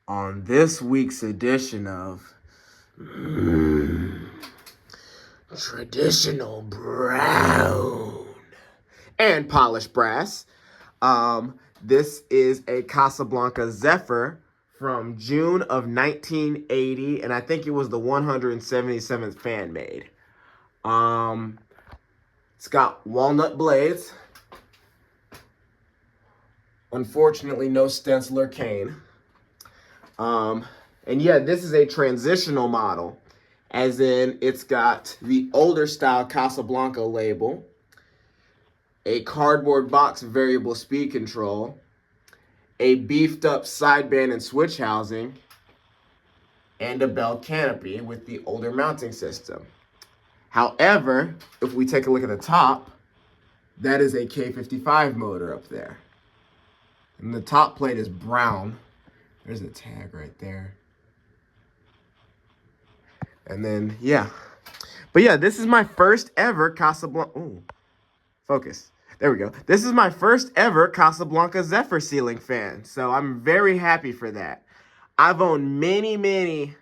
on this week's edition of Traditional Brown and Polished Brass. This is a Casablanca Zephyr from June of 1980, and I think it was the 177th fan made. It's got walnut blades. Unfortunately, no stencil or cane. And yeah, this is a transitional model, as in it's got the older style Casablanca label, a cardboard box variable speed control, a beefed up sideband and switch housing, and a bell canopy with the older mounting system. However, if we take a look at the top, that is a K55 motor up there. And the top plate is brown. There's a tag right there. And then, yeah. But yeah, this is my first ever Casablanca. Ooh, focus. There we go. This is my first ever Casablanca Zephyr ceiling fan. So I'm very happy for that. I've owned many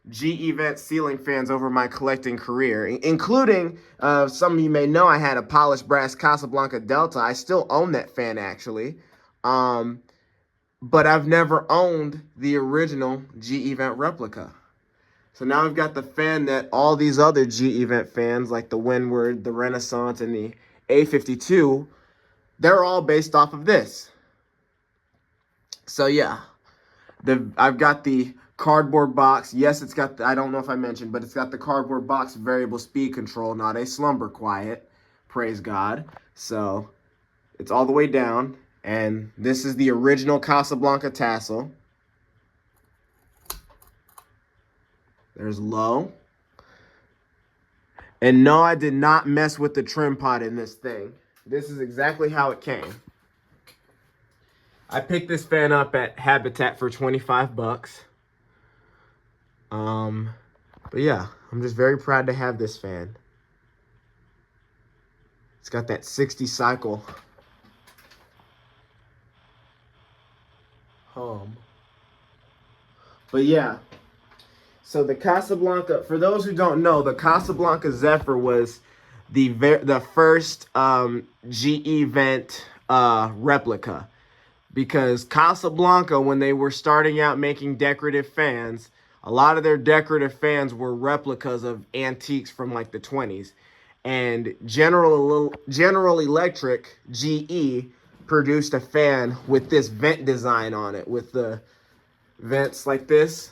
G-Event ceiling fans over my collecting career, including, some of you may know, I had a polished brass Casablanca Delta. I still own that fan, actually. But I've never owned the original G-Event replica. So now I've got the fan that all these other G-Event fans, like the Windward, the Renaissance, and the A52, they're all based off of this. So yeah, I've got the cardboard box. Yes, it's got, I don't know if I mentioned, but it's got the cardboard box variable speed control, not a slumber quiet. Praise God. So it's all the way down. And this is the original Casablanca Tassel. There's low. And no, I did not mess with the trim pot in this thing. This is exactly how it came. I picked this fan up at Habitat for 25 bucks. But yeah, I'm just very proud to have this fan. It's got that 60 cycle hum. But yeah, so the Casablanca, for those who don't know, the Casablanca Zephyr was the first G-Event replica. Because Casablanca, when they were starting out making decorative fans, a lot of their decorative fans were replicas of antiques from like the 20s. And General Electric, GE, produced a fan with this vent design on it, with the vents like this.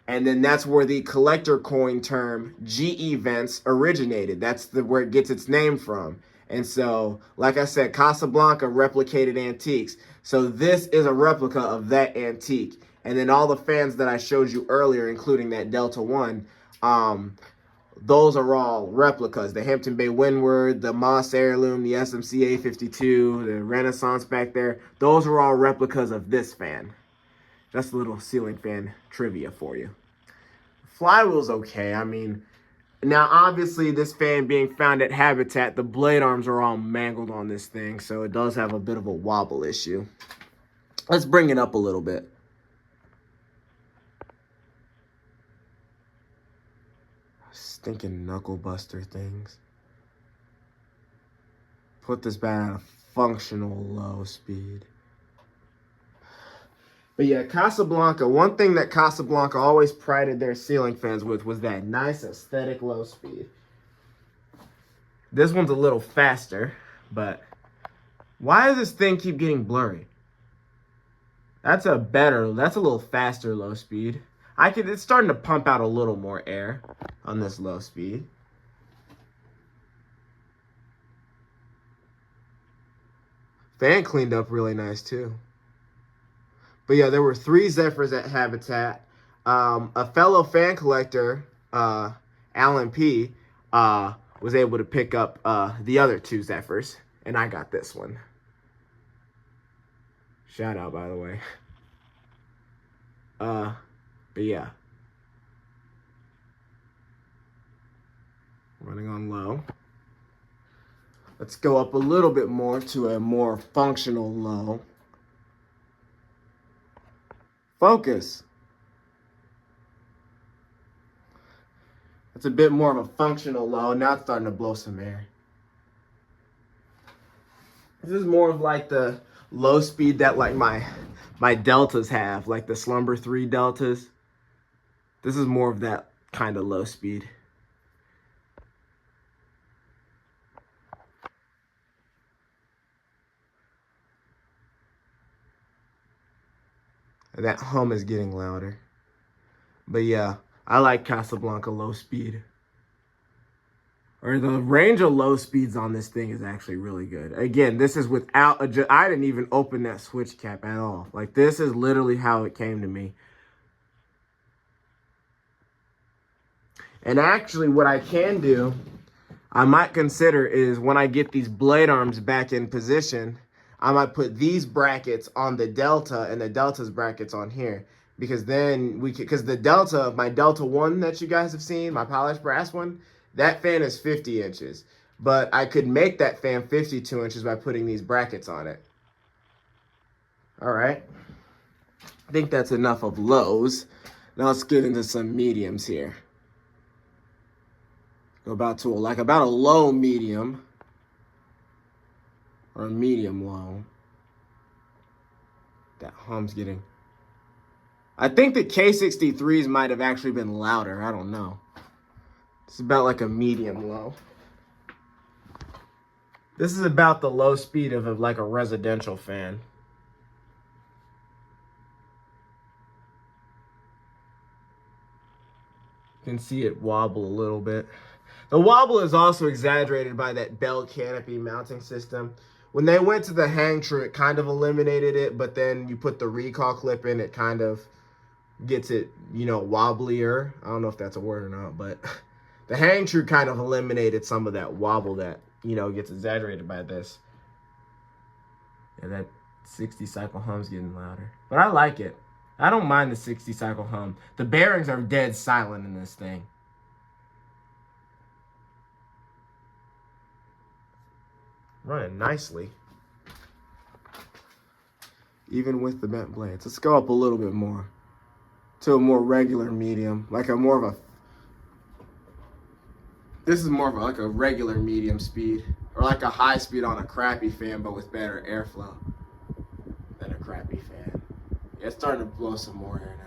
And then that's where the collector coin term GE vents originated. That's where it gets its name from. And so, like I said, Casablanca replicated antiques. So this is a replica of that antique. And then all the fans that I showed you earlier, including that Delta 1, those are all replicas. The Hampton Bay Windward, the Moss Heirloom, the SMC A52, the Renaissance back there. Those are all replicas of this fan. Just a little ceiling fan trivia for you. Flywheel's okay. I mean, now obviously this fan being found at Habitat, the blade arms are all mangled on this thing, so it does have a bit of a wobble issue. Let's bring it up a little bit. Stinking knuckle buster things. Put this back at a functional low speed. But yeah, Casablanca, one thing that Casablanca always prided their ceiling fans with was that nice aesthetic low speed. This one's a little faster, but why does this thing keep getting blurry? That's a little faster low speed. It's starting to pump out a little more air on this low speed. Fan cleaned up really nice too. But yeah, there were 3 Zephyrs at Habitat. A fellow fan collector, Alan P., was able to pick up the other 2 Zephyrs, and I got this one. Shout out, by the way. But yeah. Running on low. Let's go up a little bit more to a more functional low. Focus. It's a bit more of a functional low. Now it's starting to blow some air. This is more of like the low speed that like my Deltas have, like the Slumber 3 Deltas. This is more of that kind of low speed. And that hum is getting louder. But yeah, I like Casablanca low speed. Or the range of low speeds on this thing is actually really good. Again, this is without I didn't even open that switch cap at all. Like, this is literally how it came to me. And actually, what I can do, I might consider is when I get these blade arms back in position, I might put these brackets on the Delta and the Delta's brackets on here. Because then because the Delta, my Delta 1 that you guys have seen, my polished brass one, that fan is 50 inches. But I could make that fan 52 inches by putting these brackets on it. All right. I think that's enough of lows. Now let's get into some mediums here. Go about to about a low medium. Or a medium low. That hum's getting... I think the K63s might have actually been louder. I don't know. It's about like a medium low. This is about the low speed of like a residential fan. You can see it wobble a little bit. The wobble is also exaggerated by that Bell Canopy mounting system. When they went to the hang true, it kind of eliminated it, but then you put the recall clip in, it kind of gets it, you know, wobblier. I don't know if that's a word or not, but the hang true kind of eliminated some of that wobble that, you know, gets exaggerated by this. Yeah, that 60 cycle hum's getting louder. But I like it. I don't mind the 60 cycle hum. The bearings are dead silent in this thing. Running nicely. Even with the bent blades. Let's go up a little bit more. To a more regular medium. Like a more of a... This is more of like a regular medium speed. Or like a high speed on a crappy fan, but with better airflow than a crappy fan. Yeah, it's starting to blow some more air now.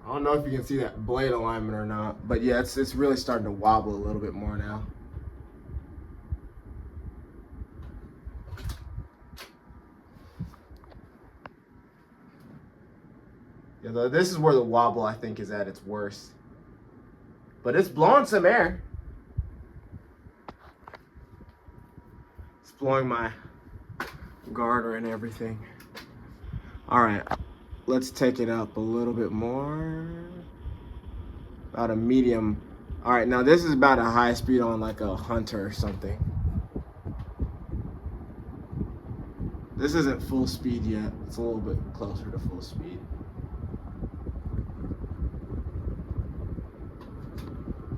I don't know if you can see that blade alignment or not, but yeah, it's really starting to wobble a little bit more now. Yeah, this is where the wobble, I think, is at its worst. But it's blowing some air. It's blowing my garter and everything. All right. Let's take it up a little bit more. About a medium. All right, now this is about a high speed on like a Hunter or something. This isn't full speed yet. It's a little bit closer to full speed.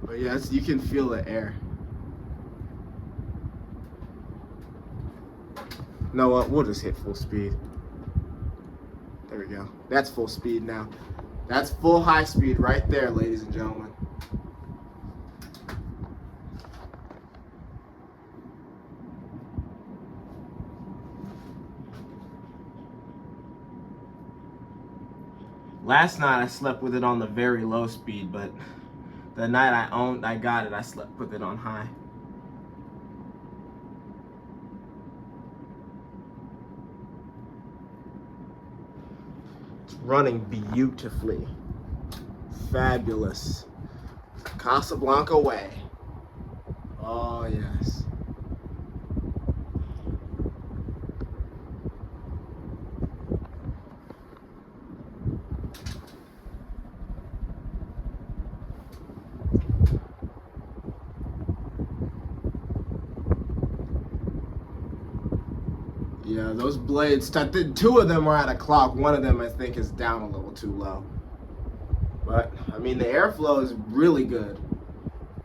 But yeah, you can feel the air. You know what? We'll just hit full speed. There we go. That's full speed now. That's full high speed right there, ladies and gentlemen. Last night I slept with it on the very low speed, but the night I got it, I slept with it on high. Running beautifully. Fabulous. Casablanca way. Oh, yes. Yeah, those blades, two of them are at a clock. One of them, I think, is down a little too low. But, I mean, the airflow is really good.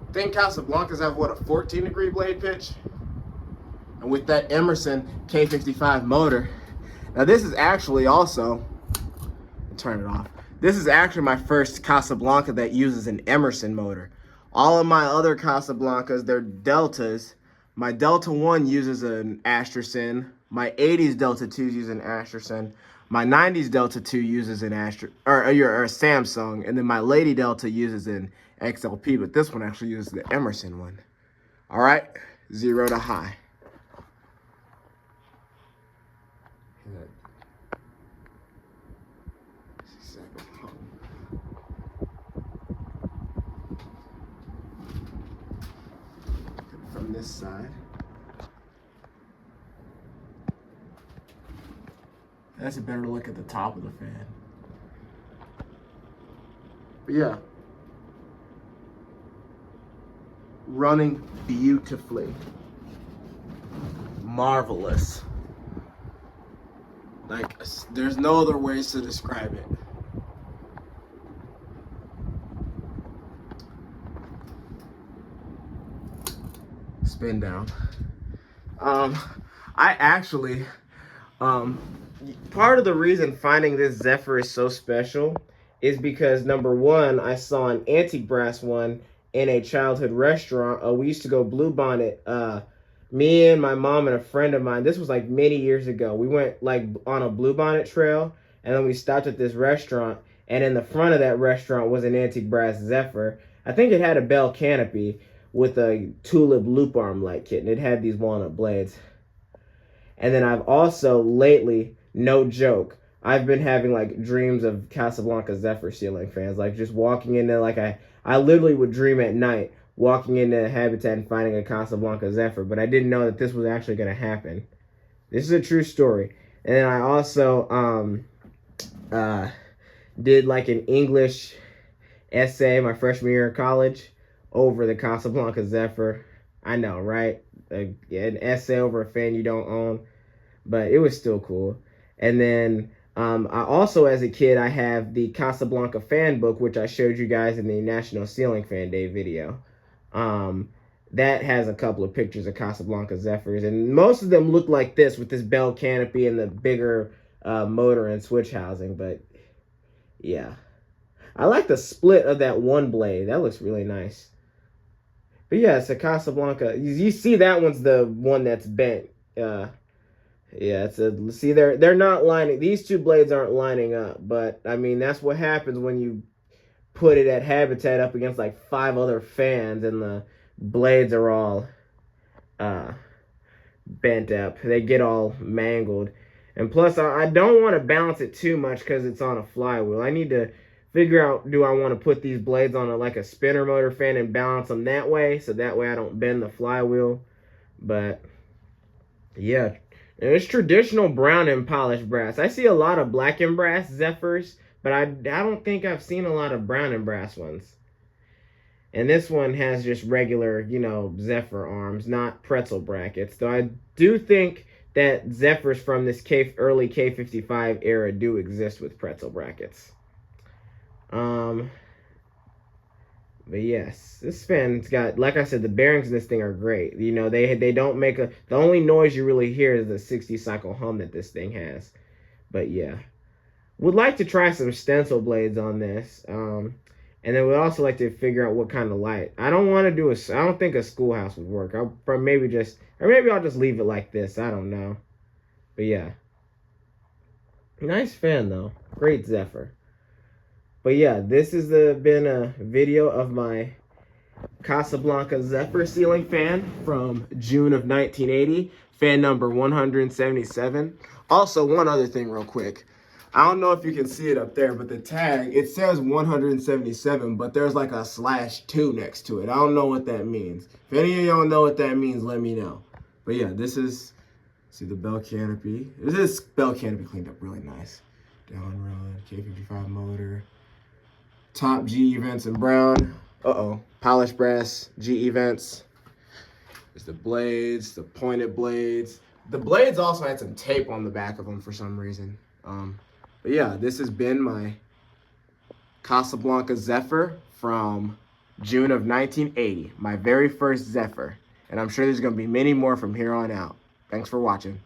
I think Casablancas have, what, a 14-degree blade pitch? And with that Emerson K55 motor. Now this is actually also, turn it off. This is actually my first Casablanca that uses an Emerson motor. All of my other Casablancas, they're Deltas. My Delta 1 uses an Asterson. My 80s Delta 2 uses an Asterson. My 90s Delta 2 uses an or a Samsung. And then my Lady Delta uses an XLP, but this one actually uses the Emerson one. All right, 0 to high. From this side. That's a better look at the top of the fan. But yeah. Running beautifully. Marvelous. Like, there's no other ways to describe it. Spin down. I actually, part of the reason finding this Zephyr is so special is because, number one, I saw an antique brass one in a childhood restaurant. We used to go Bluebonnet, me and my mom and a friend of mine. This was like many years ago. We went like on a Bluebonnet trail, and then we stopped at this restaurant, and in the front of that restaurant was an antique brass Zephyr. I think it had a bell canopy with a tulip loop arm light kit, and it had these walnut blades. And then I've also lately, no joke, I've been having like dreams of Casablanca Zephyr ceiling fans, like just walking into, like I literally would dream at night walking into Habitat and finding a Casablanca Zephyr, but I didn't know that this was actually going to happen. This is a true story. And then I also did like an English essay my freshman year of college over the Casablanca Zephyr. I know, right? An essay over a fan you don't own, but it was still cool. And then I also, as a kid, I have the Casablanca Fan book, which I showed you guys in the National Ceiling Fan Day video. That has a couple of pictures of Casablanca Zephyrs, and most of them look like this with this bell canopy and the bigger motor and switch housing. But yeah, I like the split of that one blade. That looks really nice. But yeah, it's a Casablanca. You see that one's the one that's bent. Yeah, it's a, see, they're not lining. These two blades aren't lining up, but I mean, that's what happens when you put it at Habitat up against like 5 other fans and the blades are all bent up. They get all mangled. And plus, I don't want to balance it too much because it's on a flywheel. I need to figure out, do I want to put these blades on like a spinner motor fan and balance them that way, so that way I don't bend the flywheel. But yeah, it's traditional brown and polished brass. I see a lot of black and brass Zephyrs, but I don't think I've seen a lot of brown and brass ones. And this one has just regular, you know, Zephyr arms, not pretzel brackets. Though I do think that Zephyrs from this early K55 era do exist with pretzel brackets. But yes, this fan's got, like I said, the bearings in this thing are great. You know, they don't make the only noise you really hear is the 60 cycle hum that this thing has. But yeah, would like to try some stencil blades on this. And then we'd also like to figure out what kind of light. I don't want to do I don't think a schoolhouse would work. I'll maybe I'll just leave it like this. I don't know. But yeah, nice fan though. Great Zephyr. But yeah, this has been a video of my Casablanca Zephyr ceiling fan from June of 1980, fan number 177. Also, one other thing real quick. I don't know if you can see it up there, but the tag, it says 177, but there's like a /2 next to it. I don't know what that means. If any of y'all know what that means, let me know. But yeah, this is, see the bell canopy. This bell canopy cleaned up really nice. Down run, K55 motor. Top GE vents in brown. Polished brass GE vents. There's the blades, the pointed blades. The blades also had some tape on the back of them for some reason. But yeah, this has been my Casablanca Zephyr from June of 1980. My very first Zephyr. And I'm sure there's going to be many more from here on out. Thanks for watching.